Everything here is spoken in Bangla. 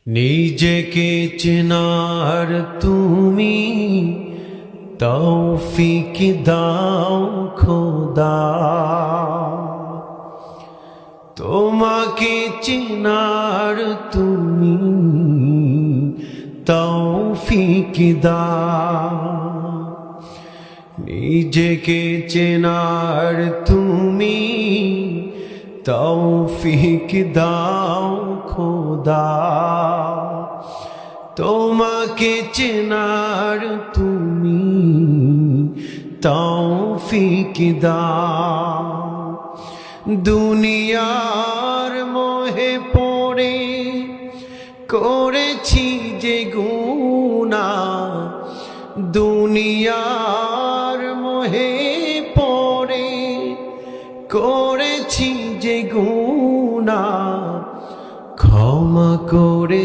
নিজেকে চেনার তুমি তৌফিক দাও খোদা, তোমাকে চেনার তুমি তৌফিক দাও। নিজেকে চেনার তুমি তৌফিক দাও খোদা, তোমাকে চেনার তুমি তৌফিক দাও। দুনিয়ার মোহে পড়ে করেছি যে গুনাহ, দুনিয়ার মোহে পড়ে করেছি যে গুনাহ, ক্ষমা করে